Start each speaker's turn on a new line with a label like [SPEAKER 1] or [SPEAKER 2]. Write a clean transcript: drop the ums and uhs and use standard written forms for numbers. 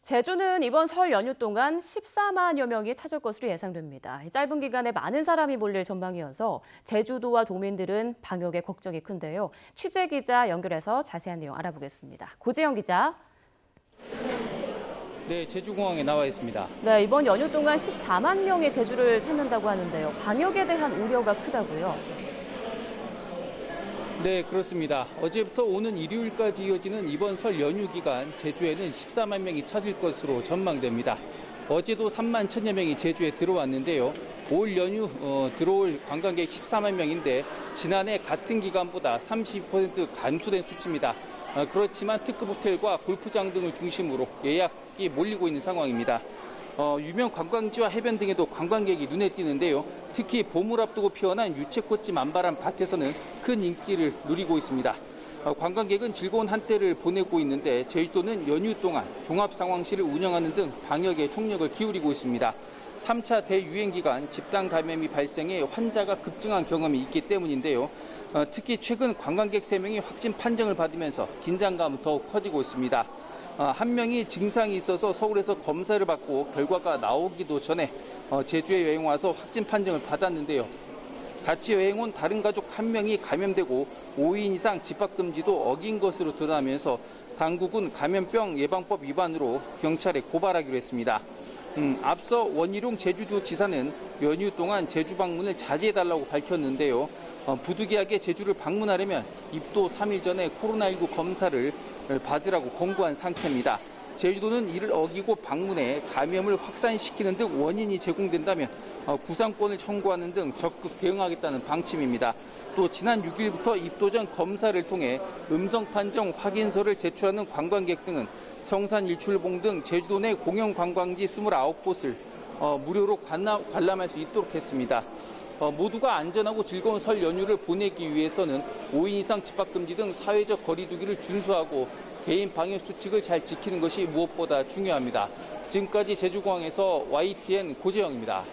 [SPEAKER 1] 제주는 이번 설 연휴 동안 14만여 명이 찾을 것으로 예상됩니다. 짧은 기간에 많은 사람이 몰릴 전망이어서 제주도와 도민들은 방역에 걱정이 큰데요. 취재 기자 연결해서 자세한 내용 알아보겠습니다. 고재영 기자.
[SPEAKER 2] 네, 제주공항에 나와 있습니다.
[SPEAKER 1] 네, 이번 연휴 동안 14만 명이 제주를 찾는다고 하는데요. 방역에 대한 우려가 크다고요.
[SPEAKER 2] 네, 그렇습니다. 어제부터 오는 일요일까지 이어지는 이번 설 연휴 기간 제주에는 14만 명이 찾을 것으로 전망됩니다. 어제도 3만 1천여 명이 제주에 들어왔는데요. 올 연휴 들어올 관광객 14만 명인데 지난해 같은 기간보다 30% 감소된 수치입니다. 그렇지만 특급 호텔과 골프장 등을 중심으로 예약이 몰리고 있는 상황입니다. 유명 관광지와 해변 등에도 관광객이 눈에 띄는데요. 특히 봄을 앞두고 피어난 유채꽃이 만발한 밭에서는 큰 인기를 누리고 있습니다. 관광객은 즐거운 한때를 보내고 있는데 제주도는 연휴 동안 종합상황실을 운영하는 등 방역에 총력을 기울이고 있습니다. 3차 대유행 기간 집단 감염이 발생해 환자가 급증한 경험이 있기 때문인데요. 특히 최근 관광객 3명이 확진 판정을 받으면서 긴장감은 더욱 커지고 있습니다. 한 명이 증상이 있어서 서울에서 검사를 받고 결과가 나오기도 전에 제주에 여행 와서 확진 판정을 받았는데요. 같이 여행 온 다른 가족 한 명이 감염되고 5인 이상 집합금지도 어긴 것으로 드러나면서 당국은 감염병 예방법 위반으로 경찰에 고발하기로 했습니다. 앞서 원희룡 제주도지사는 연휴 동안 제주 방문을 자제해달라고 밝혔는데요. 부득이하게 제주를 방문하려면 입도 3일 전에 코로나19 검사를 받으라고 권고한 상태입니다. 제주도는 이를 어기고 방문해 감염을 확산시키는 등 원인이 제공된다면 구상권을 청구하는 등 적극 대응하겠다는 방침입니다. 또 지난 6일부터 입도 전 검사를 통해 음성 판정 확인서를 제출하는 관광객 등은 성산 일출봉 등 제주도 내 공영 관광지 29곳을 무료로 관람할 수 있도록 했습니다. 모두가 안전하고 즐거운 설 연휴를 보내기 위해서는 5인 이상 집합금지 등 사회적 거리 두기를 준수하고 개인 방역 수칙을 잘 지키는 것이 무엇보다 중요합니다. 지금까지 제주공항에서 YTN 고재영입니다.